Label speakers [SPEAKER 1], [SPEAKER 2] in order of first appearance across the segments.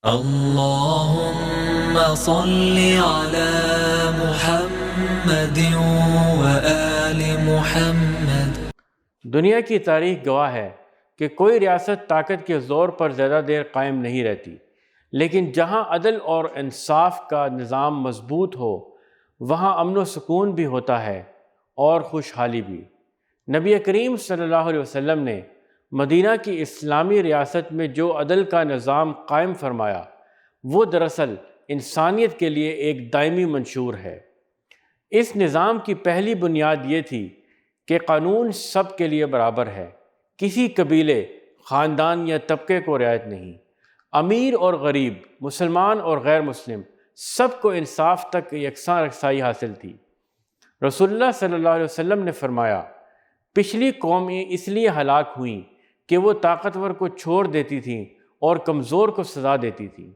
[SPEAKER 1] اللهم صل على محمد وآل محمد۔
[SPEAKER 2] دنیا کی تاریخ گواہ ہے کہ کوئی ریاست طاقت کے زور پر زیادہ دیر قائم نہیں رہتی، لیکن جہاں عدل اور انصاف کا نظام مضبوط ہو وہاں امن و سکون بھی ہوتا ہے اور خوشحالی بھی۔ نبی کریم صلی اللہ علیہ وسلم نے مدینہ کی اسلامی ریاست میں جو عدل کا نظام قائم فرمایا وہ دراصل انسانیت کے لیے ایک دائمی منشور ہے۔ اس نظام کی پہلی بنیاد یہ تھی کہ قانون سب کے لیے برابر ہے، کسی قبیلے، خاندان یا طبقے کو رعایت نہیں۔ امیر اور غریب، مسلمان اور غیر مسلم، سب کو انصاف تک یکساں رسائی حاصل تھی۔ رسول اللہ صلی اللہ علیہ وسلم نے فرمایا، پچھلی قومیں اس لیے ہلاک ہوئیں کہ وہ طاقتور کو چھوڑ دیتی تھیں اور کمزور کو سزا دیتی تھیں۔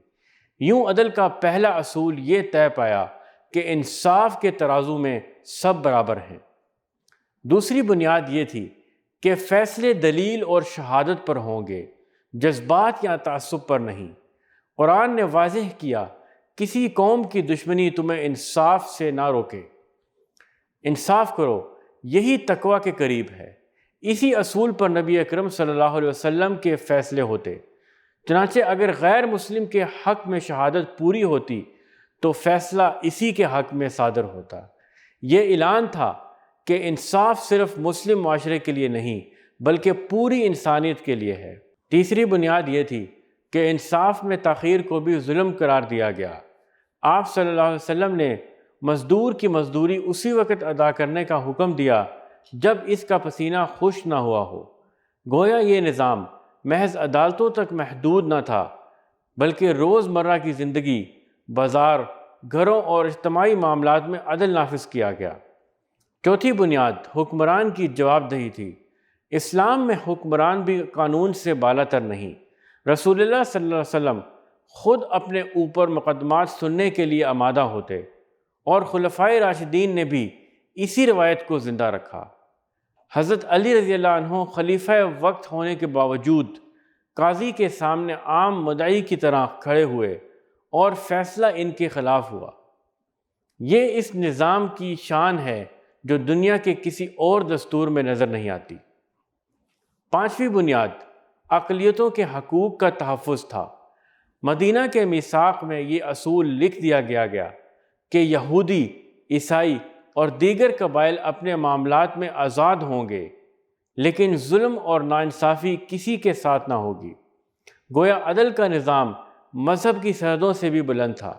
[SPEAKER 2] یوں عدل کا پہلا اصول یہ طے پایا کہ انصاف کے ترازو میں سب برابر ہیں۔ دوسری بنیاد یہ تھی کہ فیصلے دلیل اور شہادت پر ہوں گے، جذبات یا تعصب پر نہیں۔ قرآن نے واضح کیا، کسی قوم کی دشمنی تمہیں انصاف سے نہ روکے، انصاف کرو، یہی تقویٰ کے قریب ہے۔ اسی اصول پر نبی اکرم صلی اللہ علیہ وسلم کے فیصلے ہوتے۔ چنانچہ اگر غیر مسلم کے حق میں شہادت پوری ہوتی تو فیصلہ اسی کے حق میں صادر ہوتا۔ یہ اعلان تھا کہ انصاف صرف مسلم معاشرے کے لیے نہیں بلکہ پوری انسانیت کے لیے ہے۔ تیسری بنیاد یہ تھی کہ انصاف میں تاخیر کو بھی ظلم قرار دیا گیا۔ آپ صلی اللہ علیہ وسلم نے مزدور کی مزدوری اسی وقت ادا کرنے کا حکم دیا جب اس کا پسینہ خشک نہ ہوا ہو۔ گویا یہ نظام محض عدالتوں تک محدود نہ تھا بلکہ روزمرہ کی زندگی، بازار، گھروں اور اجتماعی معاملات میں عدل نافذ کیا گیا۔ چوتھی بنیاد حکمران کی جواب دہی تھی۔ اسلام میں حکمران بھی قانون سے بالا تر نہیں۔ رسول اللہ صلی اللہ علیہ وسلم خود اپنے اوپر مقدمات سننے کے لیے آمادہ ہوتے اور خلفائے راشدین نے بھی اسی روایت کو زندہ رکھا۔ حضرت علی رضی اللہ عنہ خلیفہ وقت ہونے کے باوجود قاضی کے سامنے عام مدعی کی طرح کھڑے ہوئے اور فیصلہ ان کے خلاف ہوا۔ یہ اس نظام کی شان ہے جو دنیا کے کسی اور دستور میں نظر نہیں آتی۔ پانچویں بنیاد اقلیتوں کے حقوق کا تحفظ تھا۔ مدینہ کے میثاق میں یہ اصول لکھ دیا گیا کہ یہودی، عیسائی اور دیگر قبائل اپنے معاملات میں آزاد ہوں گے، لیکن ظلم اور ناانصافی کسی کے ساتھ نہ ہوگی۔ گویا عدل کا نظام مذہب کی سرحدوں سے بھی بلند تھا۔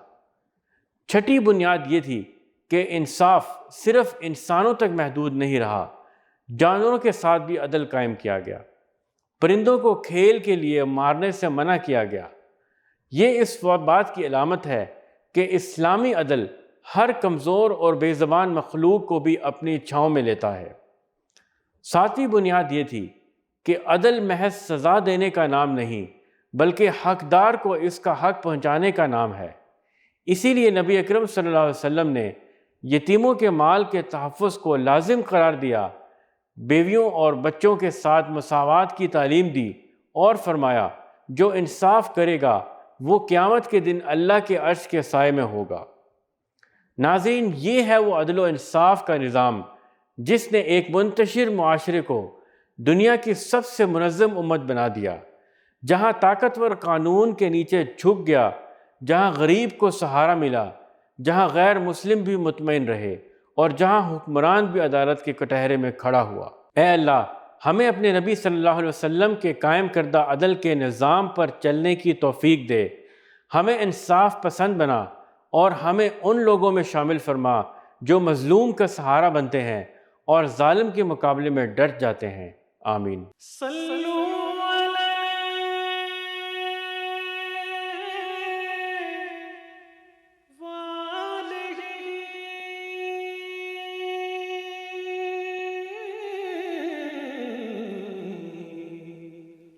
[SPEAKER 2] چھٹی بنیاد یہ تھی کہ انصاف صرف انسانوں تک محدود نہیں رہا، جانوروں کے ساتھ بھی عدل قائم کیا گیا۔ پرندوں کو کھیل کے لیے مارنے سے منع کیا گیا۔ یہ اس بات کی علامت ہے کہ اسلامی عدل ہر کمزور اور بے زبان مخلوق کو بھی اپنی چھاؤں میں لیتا ہے۔ ساتویں بنیاد یہ تھی کہ عدل محض سزا دینے کا نام نہیں بلکہ حقدار کو اس کا حق پہنچانے کا نام ہے۔ اسی لیے نبی اکرم صلی اللہ علیہ وسلم نے یتیموں کے مال کے تحفظ کو لازم قرار دیا، بیویوں اور بچوں کے ساتھ مساوات کی تعلیم دی اور فرمایا، جو انصاف کرے گا وہ قیامت کے دن اللہ کے عرش کے سائے میں ہوگا۔ ناظرین، یہ ہے وہ عدل و انصاف کا نظام جس نے ایک منتشر معاشرے کو دنیا کی سب سے منظم امت بنا دیا، جہاں طاقتور قانون کے نیچے جھک گیا، جہاں غریب کو سہارا ملا، جہاں غیر مسلم بھی مطمئن رہے اور جہاں حکمران بھی عدالت کے کٹہرے میں کھڑا ہوا۔ اے اللہ، ہمیں اپنے نبی صلی اللہ علیہ وسلم کے قائم کردہ عدل کے نظام پر چلنے کی توفیق دے، ہمیں انصاف پسند بنا اور ہمیں ان لوگوں میں شامل فرما جو مظلوم کا سہارا بنتے ہیں اور ظالم کے مقابلے میں ڈٹ جاتے ہیں۔ آمین۔